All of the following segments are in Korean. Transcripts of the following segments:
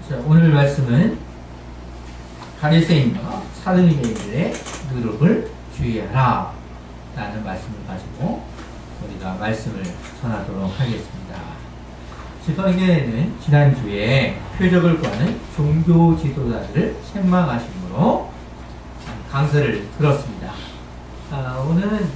자, 오늘 말씀은 바리새인과 사두개인들의 누룩을 주의하라 라는 말씀을 가지고 우리가 말씀을 전하도록 하겠습니다. 지방교회는 지난주에 표적을 구하는 종교 지도자들을 책망하심으로 강설을 들었습니다. 오늘은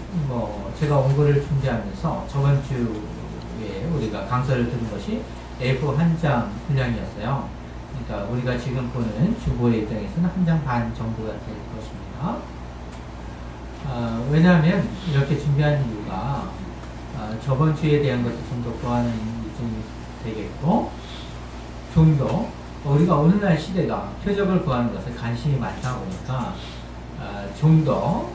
제가 원고를 준비하면서 저번 주에 우리가 강설을 들은 것이 A4 한 장 분량이었어요. 그러니까 우리가 지금 보는 주보의 입장에서는 한 장 반 정도가 될 것입니다. 왜냐하면 이렇게 준비한 이유가 저번 주에 대한 것을 좀 더 보완하는 일정이 되겠고, 좀 더 우리가 오늘날 시대가 표적을 구하는 것에 관심이 많다 보니까 좀 더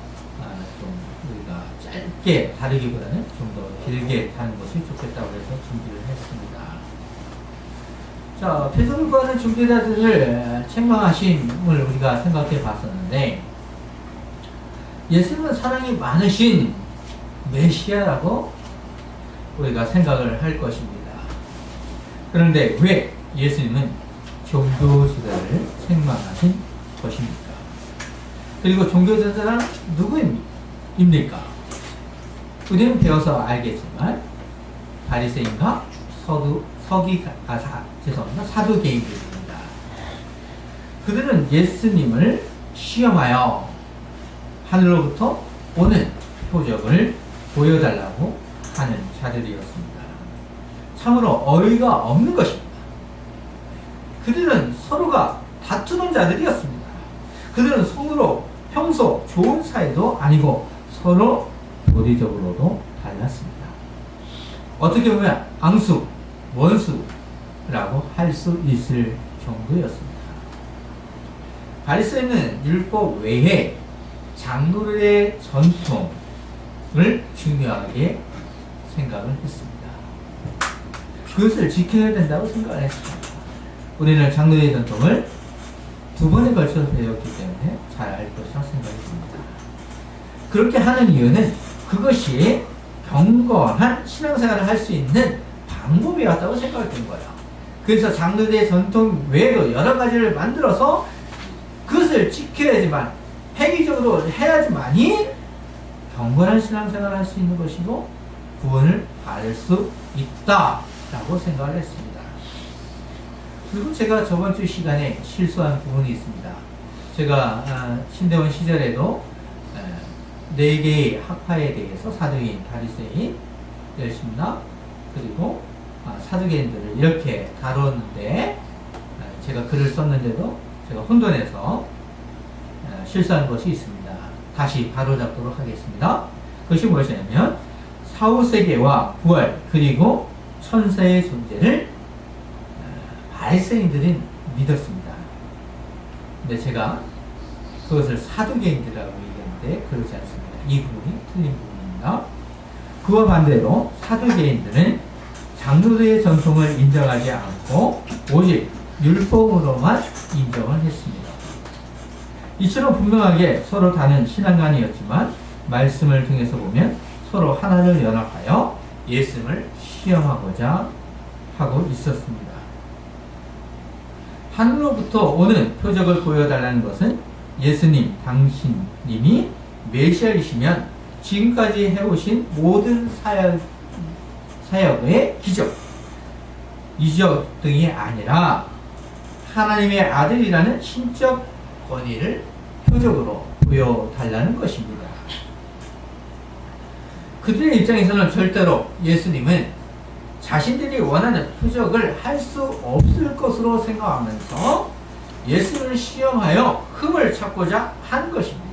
좀 우리가 짧게 다루기보다는 좀 더 길게 다는 것이 좋겠다고 해서 준비를 했습니다. 자, 표적을 구하는 중개자들을 책망하심을 우리가 생각해 봤었는데, 예수님은 사랑이 많으신 메시아라고 우리가 생각을 할 것입니다. 그런데 왜 예수님은 종교지도자를 책망하신 것입니까? 그리고 종교지도자는 누구입니까? 우리는 배워서 알겠지만 바리새인과 사두개인들입니다. 그들은 예수님을 시험하여 하늘로부터 오는 표적을 보여달라고 하는 자들이었습니다. 참으로 어이가 없는 것입니다. 그들은 서로가 다투는 자들이었습니다. 그들은 서로 평소 좋은 사이도 아니고 서로 교리적으로도 달랐습니다. 어떻게 보면 앙수, 원수라고 할 수 있을 정도였습니다. 바리새인은 율법 외에 장로들의 전통을 중요하게 생각을 했습니다. 그것을 지켜야 된다고 생각을 했습니다. 우리는 장로의 전통을 두 번에 걸쳐서 배웠기 때문에 잘 알 것이라 생각이 듭니다. 그렇게 하는 이유는 그것이 경건한 신앙생활을 할 수 있는 방법이었다고 생각이 든 거예요. 그래서 장로의 전통 외에도 여러 가지를 만들어서 그것을 지켜야지만, 획일적으로 해야지만이 경건한 신앙생활을 할 수 있는 것이고 구원을 받을 수 있다라고 생각을 했습니다. 그리고 제가 저번 주 시간에 실수한 부분이 있습니다. 제가 신대원 시절에도 4개의 학파에 대해서 사두개인, 바리새인, 열심나 그리고 사두개인들을 이렇게 다뤘는데, 제가 글을 썼는데도 제가 혼돈해서 실수한 것이 있습니다. 다시 바로잡도록 하겠습니다. 그것이 무엇이냐면 사후세계와 부활 그리고 천사의 존재를 바리새인들은 믿었습니다. 근데 제가 그것을 사두개인들이라고 얘기하는데 그렇지 않습니다. 이 부분이 틀린 부분입니다. 그와 반대로 사두개인들은 장로들의 전통을 인정하지 않고 오직 율법으로만 인정을 했습니다. 이처럼 분명하게 서로 다른 신앙관이었지만 말씀을 통해서 보면 서로 하나를 연합하여 예수님을 시험하고자 하고 있었습니다. 하늘로부터 오는 표적을 보여달라는 것은 예수님, 당신님이 메시아이시면 지금까지 해오신 모든 사역의 기적, 이적 등이 아니라 하나님의 아들이라는 신적 권위를 표적으로 보여달라는 것입니다. 그들의 입장에서는 절대로 예수님은 자신들이 원하는 표적을 할 수 없을 것으로 생각하면서 예수를 시험하여 흠을 찾고자 하는 것입니다.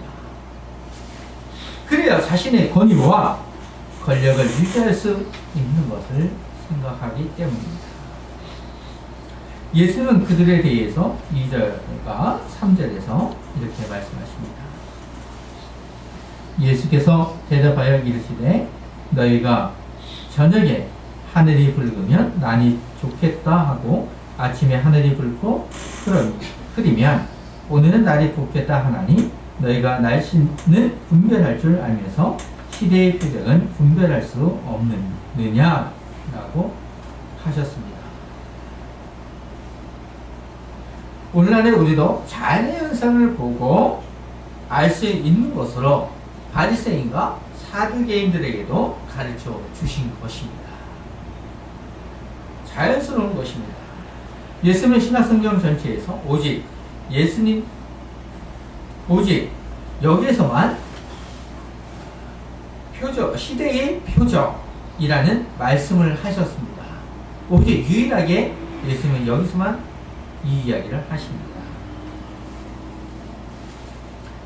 그래야 자신의 권위와 권력을 유지할 수 있는 것을 생각하기 때문입니다. 예수는 그들에 대해서 2절과 3절에서 이렇게 말씀하십니다. 예수께서 대답하여 이르시되 너희가 저녁에 하늘이 붉으면 난이 좋겠다 하고 아침에 하늘이 붉고 흐리면 오늘은 날이 붓겠다 하나니 너희가 날씨는 분별할 줄 알면서 시대의 표적은 분별할 수 없느냐 라고 하셨습니다. 오늘날에 우리도 자연의 현상을 보고 알 수 있는 것으로 바리새인과 사두개인들에게도 가르쳐 주신 것입니다. 자연스러운 것입니다. 예수님의 신약성경 전체에서 오직 여기에서만 시대의 표적이라는 말씀을 하셨습니다. 오직 유일하게 예수님은 여기서만 이 이야기를 하십니다.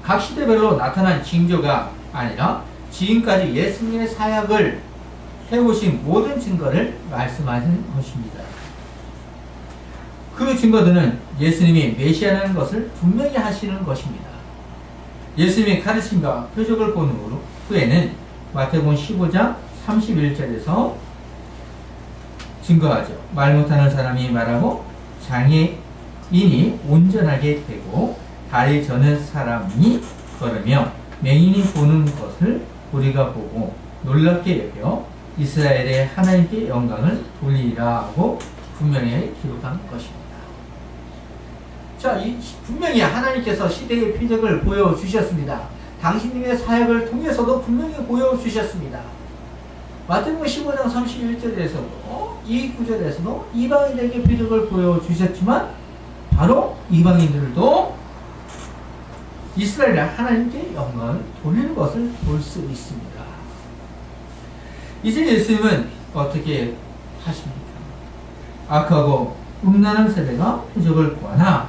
각 시대별로 나타난 징조가 아니라 지금까지 예수님의 사역을 해오신 모든 증거를 말씀하시는 것입니다. 그 증거들은 예수님이 메시아라는 것을 분명히 하시는 것입니다. 예수님의 가르침과 표적을 본 후에는 마태복음 15장 31절에서 증거하죠. 말 못하는 사람이 말하고 장애인이 온전하게 되고 다리 저는 사람이 걸으며 맹인이 보는 것을 우리가 보고 놀랍게 여겨 이스라엘의 하나님께 영광을 돌리라 하고 분명히 기록한 것입니다. 자, 분명히 하나님께서 시대의 표적을 보여주셨습니다. 당신님의 사역을 통해서도 분명히 보여주셨습니다. 마태복음 15장 31절에서도 이 구절에서도 이방인에게 표적을 보여주셨지만 바로 이방인들도 이스라엘 하나님께 영광을 돌리는 것을 볼 수 있습니다. 이제 예수님은 어떻게 하십니까? 악하고 음란한 세대가 표적을 구하나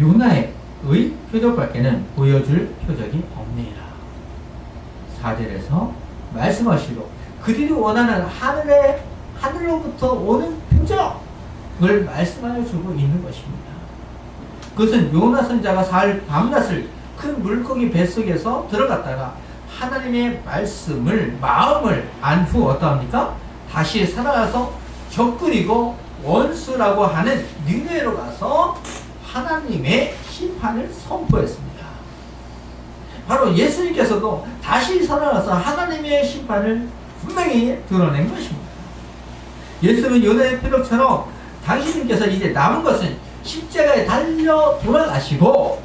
요나의 표적밖에는 보여줄 표적이 없느니라. 4절에서 말씀하시고 그들이 원하는 하늘로부터 오는 표적을 말씀하여 주고 있는 것입니다. 그것은 요나 선자가 밤낮을 큰 물고기 뱃속에서 들어갔다가 하나님의 마음을 안 후 어떠합니까? 다시 살아가서 적그리고 원수라고 하는 니느웨로 가서 하나님의 심판을 선포했습니다. 바로 예수님께서도 다시 살아나서 하나님의 심판을 분명히 드러낸 것입니다. 예수님은 요나의 표적처럼 당신님께서 이제 남은 것은 십자가에 달려 돌아가시고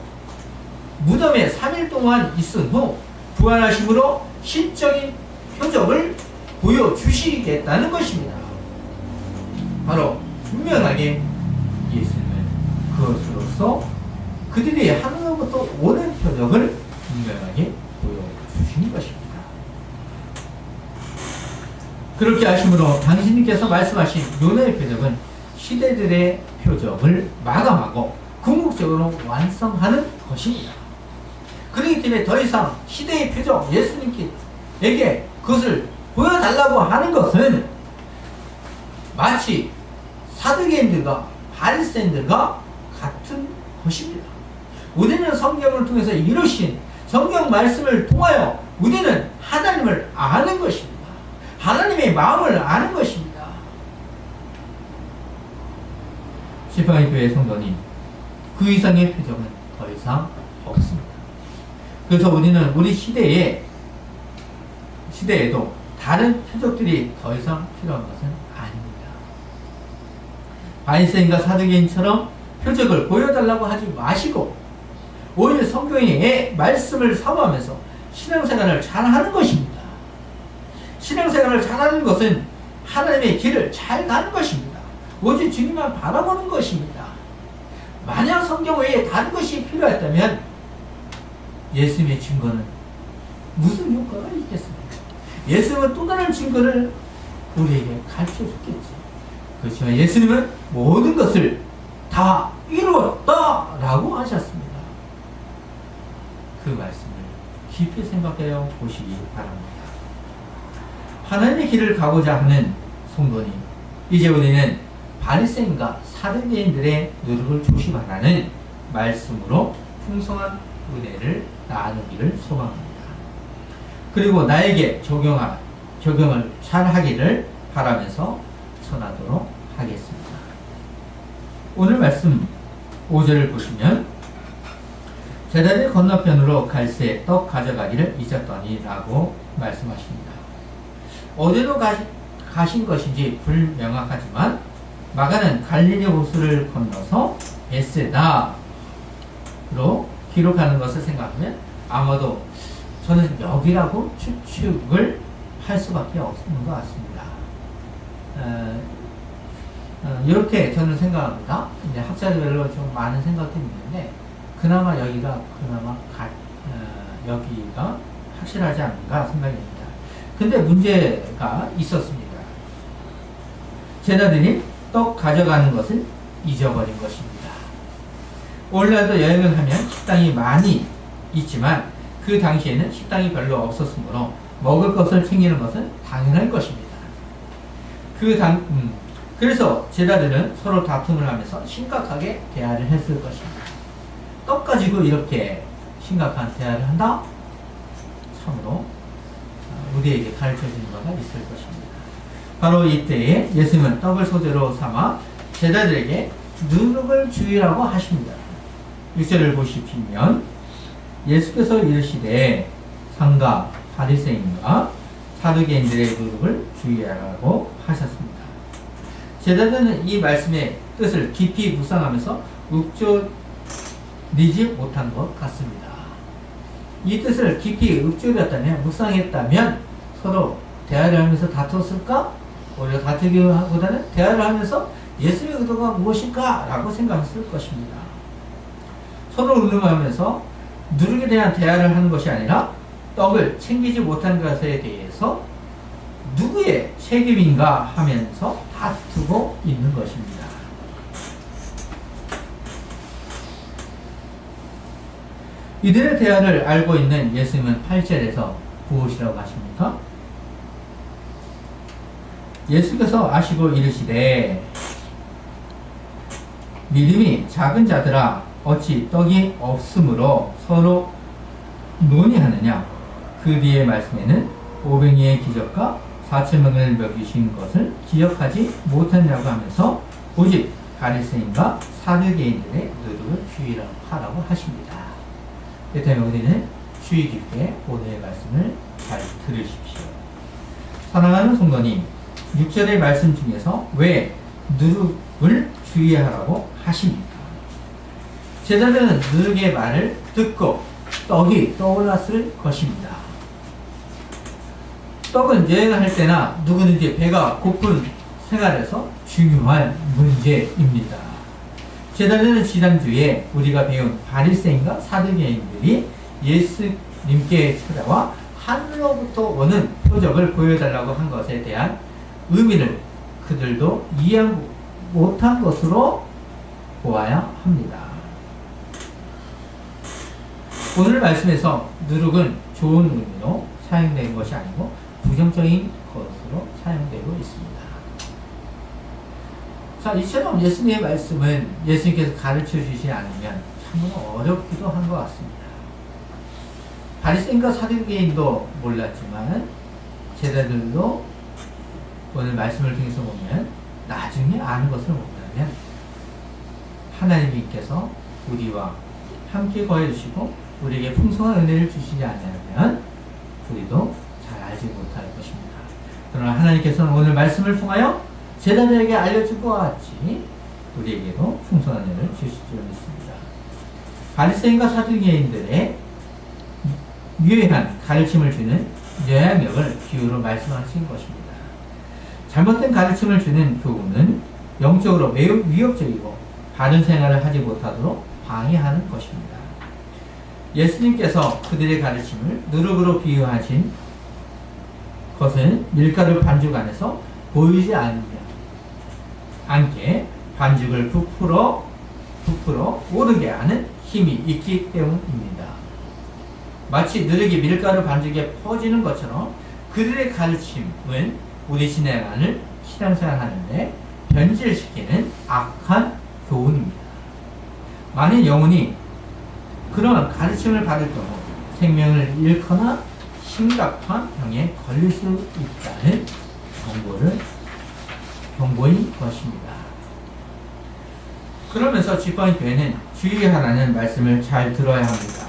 무덤에 3일 동안 있은 후 부활하심으로 실적인 표적을 보여주시겠다는 것입니다. 바로 분명하게 예수님은 그것으로서 그들이 하늘로부터 오는 표적을 분명하게 보여주신 것입니다. 그렇게 하심으로 당신님께서 말씀하신 요나의 표적은 시대들의 표적을 마감하고 궁극적으로 완성하는 것입니다. 그렇기 때문에 더 이상 시대의 표적 예수님에게 그것을 보여달라고 하는 것은 마치 사두개인들과 바리새인들과 같은 것입니다. 우리는 성경을 통해서 이루신 성경 말씀을 통하여 우리는 하나님을 아는 것입니다. 하나님의 마음을 아는 것입니다. 지팡이 교회 성도님, 그 이상의 표적은 더 이상 없습니다. 그래서 우리는 우리 시대에도 다른 표적들이 더 이상 필요한 것은 아닙니다. 바리새인과 사두개인처럼 표적을 보여달라고 하지 마시고 오히려 성경의 말씀을 사모하면서 신앙생활을 잘하는 것입니다. 신앙생활을 잘하는 것은 하나님의 길을 잘 가는 것입니다. 오직 주님만 바라보는 것입니다. 만약 성경 외에 다른 것이 필요했다면 예수님의 증거는 무슨 효과가 있겠습니까? 예수님은 또 다른 증거를 우리에게 가르쳐 줬겠지. 그렇지만 예수님은 모든 것을 다 이루었다라고 하셨습니다. 그 말씀을 깊이 생각해 보시기 바랍니다. 하나님의 길을 가고자 하는 성도님, 이제 우리는 바리새인과 사두개인들의 노력을 조심하라는 말씀으로 풍성한 은혜를 나누기를 소망합니다. 그리고 나에게 적용을 잘 하기를 바라면서 전하도록 하겠습니다. 오늘 말씀 5절을 보시면 제자들 건너편으로 갈새 떡 가져가기를 잊었더니 라고 말씀하십니다. 어디로 가신 것인지 불명확하지만 마가는 갈릴리 호수를 건너서 베세다로 기록하는 것을 생각하면 아마도 저는 여기라고 추측을 할 수밖에 없는 것 같습니다. 이렇게 저는 생각합니다. 이제 학자들별로 좀 많은 생각들이 있는데 그나마 여기가 여기가 확실하지 않은가 생각이 듭니다. 근데 문제가 있었습니다. 제자들이 떡 가져가는 것을 잊어버린 것입니다. 오늘날도 여행을 하면 식당이 많이 있지만 그 당시에는 식당이 별로 없었으므로 먹을 것을 챙기는 것은 당연할 것입니다. 그래서 제자들은 서로 다툼을 하면서 심각하게 대화를 했을 것입니다. 떡 가지고 이렇게 심각한 대화를 한다? 참으로 우리에게 가르쳐주는 바가 있을 것입니다. 바로 이때에 예수님은 떡을 소재로 삼아 제자들에게 누룩을 주의라고 하십니다. 6절을 보시면 예수께서 이르시되 상가 바리새인과 사두개인들의 누룩을 주의하라고 하셨습니다. 제자들은 이 말씀의 뜻을 깊이 묵상하면서 읊조리지 못한 것 같습니다. 이 뜻을 깊이 읊조렸다면, 묵상했다면 서로 대화를 하면서 다퉜을까? 오히려 다투기보다는 대화를 하면서 예수의 의도가 무엇일까? 라고 생각했을 것입니다. 서로 의논하면서 누룩에 대한 대화를 하는 것이 아니라 떡을 챙기지 못한 것에 대해서 누구의 책임인가 하면서 다투고 있는 것입니다. 이들의 대화를 알고 있는 예수님은 8절에서 무엇이라고 하십니까? 예수께서 아시고 이르시되 믿음이 작은 자들아 어찌 떡이 없으므로 서로 논의하느냐. 그 뒤의 말씀에는 500여의 기적과 4,000명을 먹이신 것을 기억하지 못했냐고 하면서 오직 바리새인과 사두개인들의 누룩을 주의하라고 하십니다. 때문에 우리는 주의 깊게 오늘의 말씀을 잘 들으십시오. 사랑하는 성도님, 6절의 말씀 중에서 왜 누룩을 주의하라고 하십니까? 제자들은 누룩의 말을 듣고 떡이 떠올랐을 것입니다. 떡은 여행을 할 때나 누구든지 배가 고픈 생활에서 중요한 문제입니다. 제자들은 지난주에 우리가 배운 바리새인과 사두개인들이 예수님께 찾아와 하늘로부터 오는 표적을 보여달라고 한 것에 대한 의미를 그들도 이해 못한 것으로 보아야 합니다. 오늘 말씀에서 누룩은 좋은 의미로 사용된 것이 아니고 부정적인 것으로 사용되고 있습니다. 자, 이처럼 예수님의 말씀은 예수님께서 가르쳐 주시지 않으면 참으로 어렵기도 한 것 같습니다. 바리새인과 사두개인도 몰랐지만 제자들도 오늘 말씀을 통해서 보면 나중에 아는 것을 본다면 하나님께서 우리와 함께 거해 주시고 우리에게 풍성한 은혜를 주시지 않으면 우리도 잘 알지 못할 것입니다. 그러나 하나님께서는 오늘 말씀을 통하여 제자들에게 알려줄 것 같이 우리에게도 풍성한 은혜를 주실 줄 믿습니다. 바리새인과 사두개인들의 유해한 가르침을 주는 영향력을 비유로 말씀하신 것입니다. 잘못된 가르침을 주는 교훈은 영적으로 매우 위협적이고 바른 생활을 하지 못하도록 방해하는 것입니다. 예수님께서 그들의 가르침을 누룩으로 비유하신 것은 밀가루 반죽 안에서 보이지 않게 반죽을 부풀어 오르게 하는 힘이 있기 때문입니다. 마치 누룩이 밀가루 반죽에 퍼지는 것처럼 그들의 가르침은 우리 신앙생활 하는데 변질시키는 악한 교훈입니다. 만일 영혼이 그런 가르침을 받을 경우 생명을 잃거나 심각한 병에 걸릴 수 있다는 경고인 것입니다. 그러면서 지팡이교회는 주의하라는 말씀을 잘 들어야 합니다.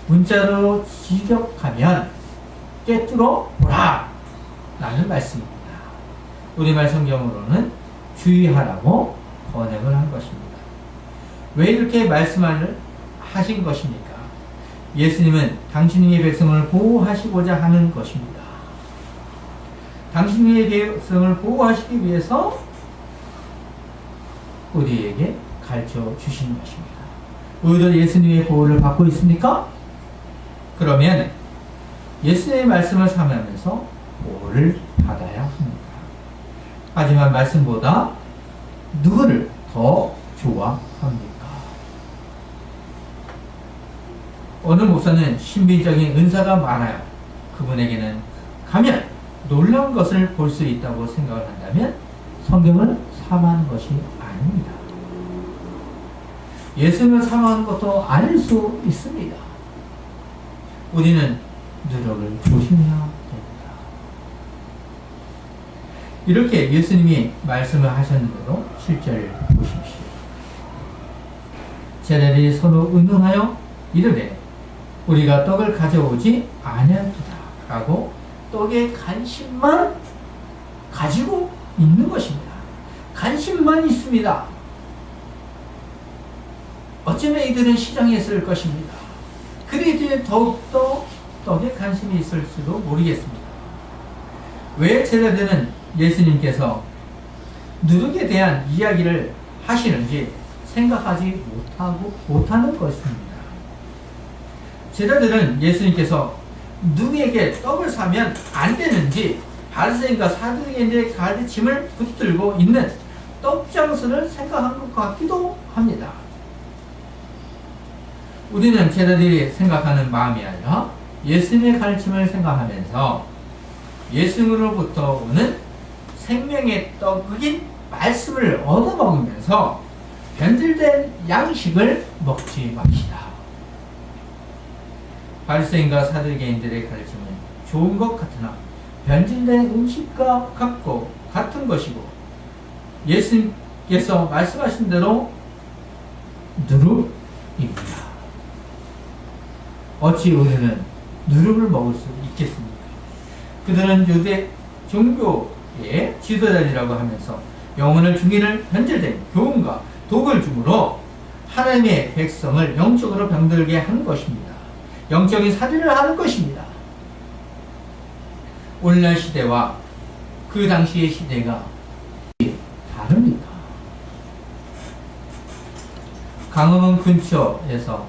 문자로 지적하면 꿰뚫어 보라 라는 말씀입니다. 우리말 성경으로는 주의하라고 번역을 한 것입니다. 왜 이렇게 말씀을 하신 것입니까? 예수님은 당신의 백성을 보호하시고자 하는 것입니다. 당신의 백성을 보호하시기 위해서 우리에게 가르쳐 주신 것입니다. 우리도 예수님의 보호를 받고 있습니까? 그러면 예수님의 말씀을 삼으면서 보호를 받아야 합니다. 하지만 말씀보다 누구를 더 좋아합니까? 어느 목사는 신비적인 은사가 많아요. 그분에게는 가면 놀라운 것을 볼 수 있다고 생각을 한다면 성경을 사모하는 것이 아닙니다. 예수님을 사모하는 것도 아닐 수 있습니다. 우리는 누룩을 조심해야 됩니다. 이렇게 예수님이 말씀을 하셨는데도 실제를 보십시오. 제자들이 서로 의논하여 이르되 우리가 떡을 가져오지 아니하도다 라고 떡에 관심만 가지고 있는 것입니다. 관심만 있습니다. 어쩌면 이들은 시장에 있을 것입니다. 그들이 더욱더 떡에 관심이 있을지도 모르겠습니다. 왜 제자들은 예수님께서 누룩에 대한 이야기를 하시는지 생각하지 못하는 것입니다. 제자들은 예수님께서 누구에게 떡을 사면 안 되는지 바리새인과 사두개인들의 가르침을 붙들고 있는 떡장수를 생각한 것 같기도 합니다. 우리는 제자들이 생각하는 마음이 아니라 예수님의 가르침을 생각하면서 예수님으로부터 오는 생명의 떡인 말씀을 얻어먹으면서 변질된 양식을 먹지 맙시다. 바리새인과 사두개인들의 가르침은 좋은 것 같으나 변질된 음식과 같은 것이고 예수님께서 말씀하신 대로 누룩입니다. 어찌 우리는 누룩을 먹을 수 있겠습니까? 그들은 유대 종교의 지도자들이라고 하면서 영혼을 중인을 변질된 교훈과 독을 주므로 하나님의 백성을 영적으로 병들게 한 것입니다. 영적인 살인을 하는 것입니다. 오늘날 시대와 그 당시의 시대가 다릅니다. 강화문 근처에서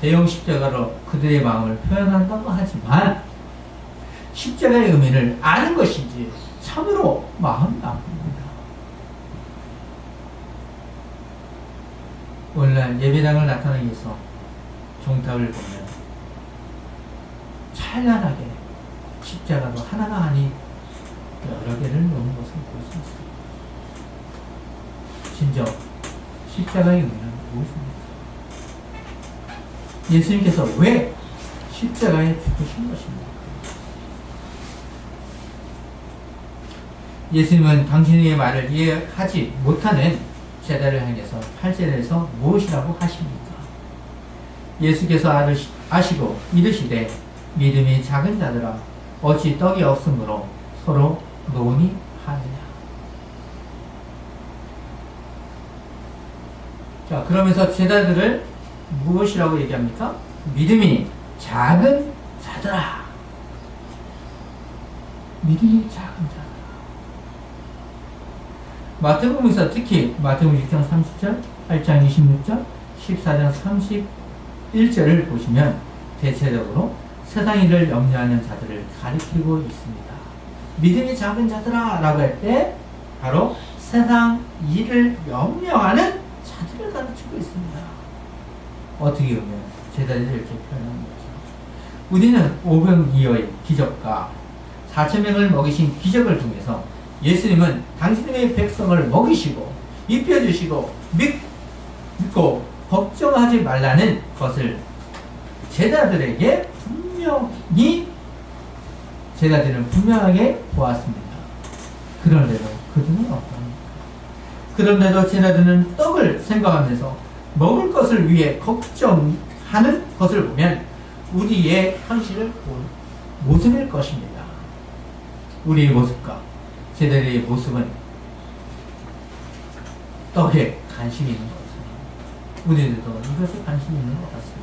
대형 십자가로 그들의 마음을 표현한다고 하지만 십자가의 의미를 아는 것인지 참으로 마음이 아픕니다. 오늘날 예배당을 나타나기 위해서 종탑을 보면 찬란하게 십자가도 하나가 아닌 여러 개를 놓은 것을 볼 수 있습니다. 진정 십자가의 의미는 무엇입니까? 예수님께서 왜 십자가에 죽으신 것입니까? 예수님은 당신의 말을 이해하지 못하는 제자를 향해서 8절에서 무엇이라고 하십니까? 예수께서 아시고 이르시되 믿음이 작은 자들아 어찌 떡이 없으므로 서로 논의하느냐. 자, 그러면서 제자들을 무엇이라고 얘기합니까? 믿음이 작은 자들아. 믿음이 작은 자들아. 마태복음에서 특히 마태복음 6장 30절, 8장 26절, 14장 31절을 보시면 대체적으로 세상 일을 염려하는 자들을 가리키고 있습니다. 믿음이 작은 자들아 라고 할 때 바로 세상 일을 염려하는 자들을 가르치고 있습니다. 어떻게 보면 제자들이 이렇게 표현하는 거죠. 우리는 오병이어의 기적과 4,000명을 먹이신 기적을 통해서 예수님은 당신의 백성을 먹이시고 입혀주시고 믿고 걱정하지 말라는 것을 제자들은 분명하게 보았습니다. 그런데도 그들은 어떠합니까? 그런데도 제자들은 떡을 생각하면서 먹을 것을 위해 걱정하는 것을 보면 우리의 현실을 본 모습일 것입니다. 우리의 모습과 제자들의 모습은 떡에 관심이 있는 것 같습니다. 우리들도 이것에 관심이 있는 것 같습니다.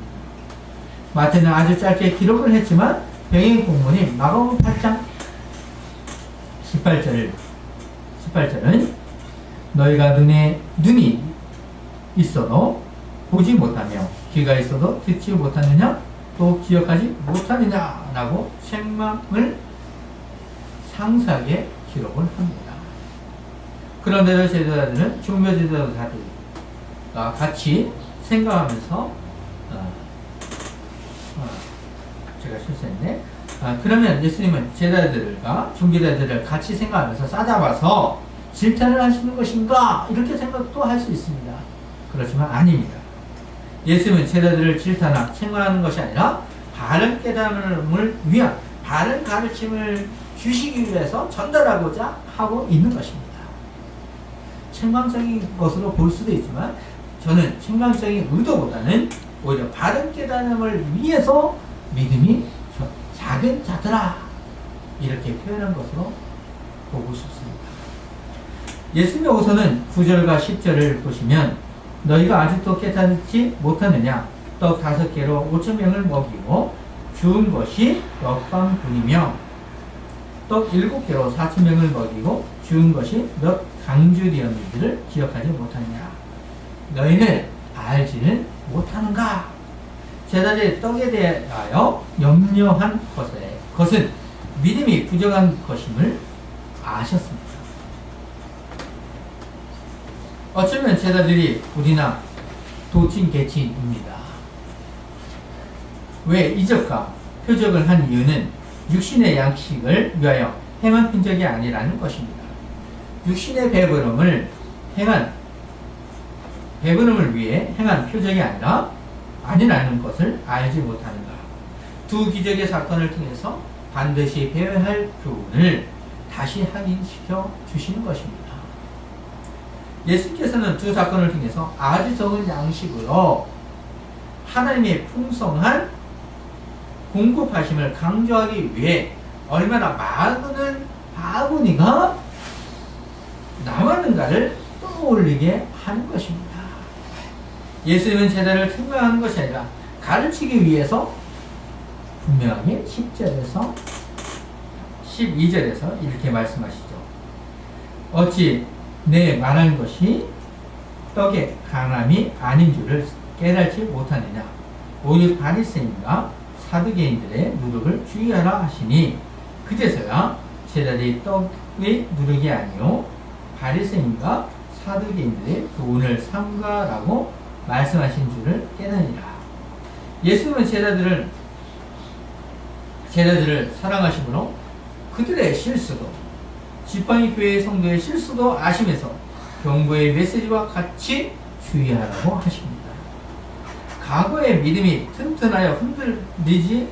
마태는 아주 짧게 기록을 했지만 병행 공문인 마가복음 8장 18절은 너희가 눈이 있어도 보지 못하며 귀가 있어도 듣지 못하느냐 또 기억하지 못하느냐 라고 책망을 상세하게 기록을 합니다. 그런데도 제자들은 종교 제자들과 같이 생각하면서 제가 실수했네. 그러면 예수님은 제자들과 종교자들을 같이 생각하면서 싸잡아서 질타를 하시는 것인가? 이렇게 생각도 할 수 있습니다. 그렇지만 아닙니다. 예수님은 제자들을 질타나 책망하는 것이 아니라 바른 깨달음을 위한 바른 가르침을 주시기 위해서 전달하고자 하고 있는 것입니다. 책망적인 것으로 볼 수도 있지만 저는 책망적인 의도보다는 오히려 바른 깨달음을 위해서 믿음이 작은 자들아 이렇게 표현한 것으로 보고 싶습니다. 예수님의 오서는 9절과 10절을 보시면 너희가 아직도 깨닫지 못하느냐 떡 5개로 5,000명을 먹이고 주운 것이 몇 방분이며 떡 7개로 4,000명을 먹이고 주운 것이 몇 강주되었는지를 기억하지 못하느냐 너희는 알지는 못하는가. 제자들의 떡에 대하여 염려한 것은 믿음이 부족한 것임을 아셨습니다. 어쩌면 제자들이 우리나 도찐개찐입니다. 왜 이적과 표적을 한 이유는 육신의 양식을 위하여 행한 표적이 아니라는 것입니다. 육신의 배부름을 위해 행한 표적이 아니라는 것을 알지 못하는가. 두 기적의 사건을 통해서 반드시 배워야 할 교훈을 다시 확인시켜 주시는 것입니다. 예수께서는 두 사건을 통해서 아주 적은 양식으로 하나님의 풍성한 공급하심을 강조하기 위해 얼마나 많은 바구니가 남았는가를 떠올리게 하는 것입니다. 예수님은 제자를 책망하는 것이 아니라 가르치기 위해서 분명하게 10절에서 12절에서 이렇게 말씀하시죠. 어찌 내 말한 것이 떡의 간함이 아닌 줄을 깨닫지 못하느냐. 오직 바리새인과 사두개인들의 누룩을 주의하라 하시니 그제서야 제자들이 떡의 누룩이 아니요 바리새인과 사두개인들의 돈을 삼가라고 말씀하신 줄을 깨닫니라. 예수님은 제자들을 사랑하심으로 그들의 실수도 지팡이 교회의 성도의 실수도 아시면서 경고의 메시지와 같이 주의하라고 하십니다. 과거의 믿음이 튼튼하여 흔들리지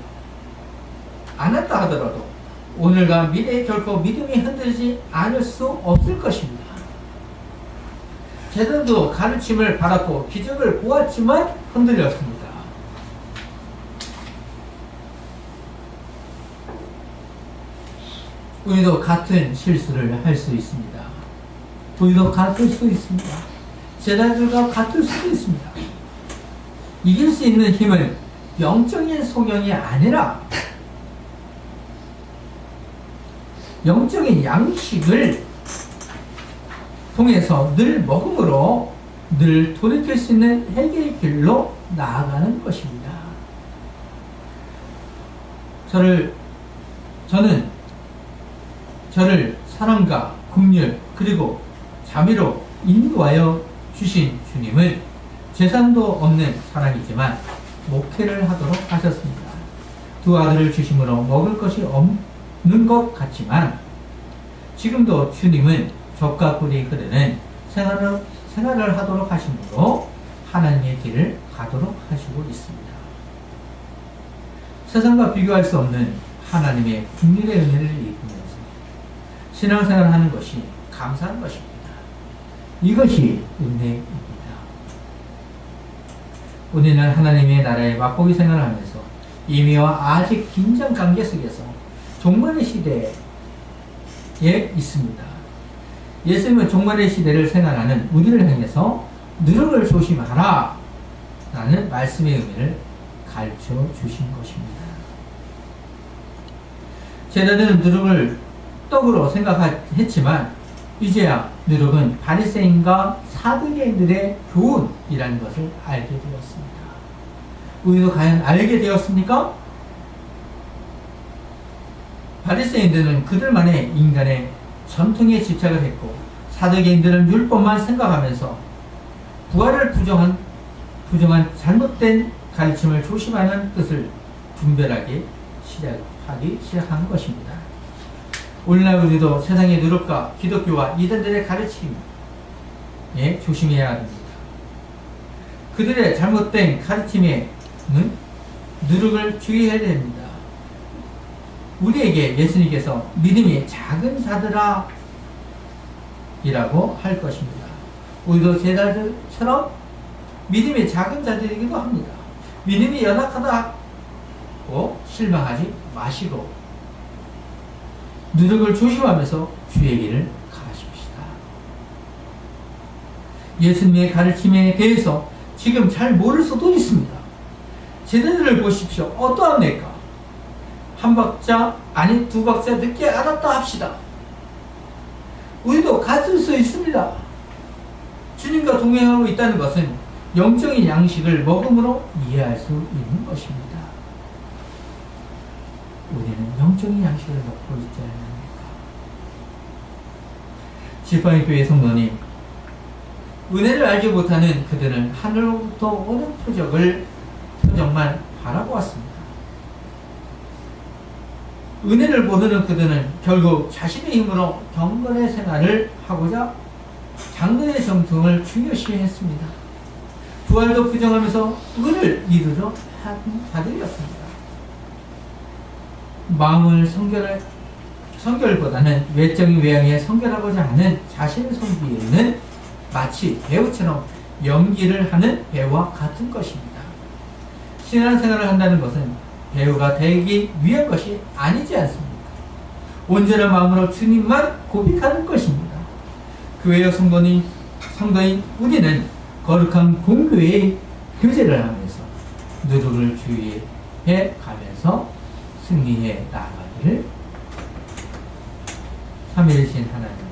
않았다 하더라도 오늘과 미래에 결코 믿음이 흔들리지 않을 수 없을 것입니다. 제자도 가르침을 받았고 기적을 보았지만 흔들렸습니다. 우리도 같은 실수를 할 수 있습니다. 우리도 같을 수 있습니다. 제자들과 같을 수도 있습니다. 이길 수 있는 힘은 영적인 소경이 아니라 영적인 양식을 통해서 늘 먹음으로 늘 돌이킬 수 있는 회개의 길로 나아가는 것입니다. 저를 사랑과 긍휼 그리고 자비로 인도하여 주신 주님은 재산도 없는 사람이지만 목회를 하도록 하셨습니다. 두 아들을 주심으로 먹을 것이 없는 것 같지만 지금도 주님은 젖과 꿀이 흐르는 생활을 하도록 하심으로 하나님의 길을 가도록 하시고 있습니다. 세상과 비교할 수 없는 하나님의 긍휼의 은혜를 입으면서 신앙생활을 하는 것이 감사한 것입니다. 이것이 은혜입니다. 우리는 하나님의 나라의 맛보기 생활을 하면서 이미와 아직 긴장 관계 속에서 종말의 시대에 있습니다. 예수님은 종말의 시대를 생활하는 우리를 향해서 누룩을 조심하라 라는 말씀의 의미를 가르쳐 주신 것입니다. 제자들은 누룩을 떡으로 생각했지만 이제야 누룩은 바리새인과 사두개인들의 교훈이라는 것을 알게 되었습니다. 우리도 과연 알게 되었습니까? 바리새인들은 그들만의 인간의 전통에 집착을 했고 사두개인들은 율법만 생각하면서 부활을 부정한 잘못된 가르침을 조심하는 뜻을 분별하기 시작한 것입니다. 오늘날 우리도 세상의 누룩과 기독교와 이단들의 가르침에 조심해야 합니다. 그들의 잘못된 가르침에는 누룩을 주의해야 됩니다. 우리에게 예수님께서 믿음이 작은 자들아 이라고 할 것입니다. 우리도 제자들처럼 믿음이 작은 자들이기도 합니다. 믿음이 연약하다고 실망하지 마시고 누룩을 조심하면서 주의 길을 가십시다. 예수님의 가르침에 대해서 지금 잘 모를 수도 있습니다. 제자들을 보십시오. 어떠합니까? 한 박자 아니 두 박자 늦게 알았다 합시다. 우리도 같을 수 있습니다. 주님과 동행하고 있다는 것은 영적인 양식을 먹음으로 이해할 수 있는 것입니다. 우리는 영적인 양식을 먹고 있지 않습니까? 지팡이 교회 성도님, 은혜를 알지 못하는 그들은 하늘로부터 오는 표적만 바라보았습니다. 은혜를 모르는 그들은 결국 자신의 힘으로 경건의 생활을 하고자 장래의 정통을 중요시했습니다. 부활도 부정하면서 은을 이루려 하는 자들이었습니다. 마음을 성결보다는 외적인 외양에 성결하고자 하는 자신의 성비에는 마치 배우처럼 연기를 하는 배우와 같은 것입니다. 신앙생활을 한다는 것은 배우가 되기 위한 것이 아니지 않습니까? 온전한 마음으로 주님만 고백하는 것입니다. 교회의 성도인 우리는 거룩한 공교회의 교제를 하면서 누룩을 주의해 가면서 승리해 나가기를 삼위이신 하나님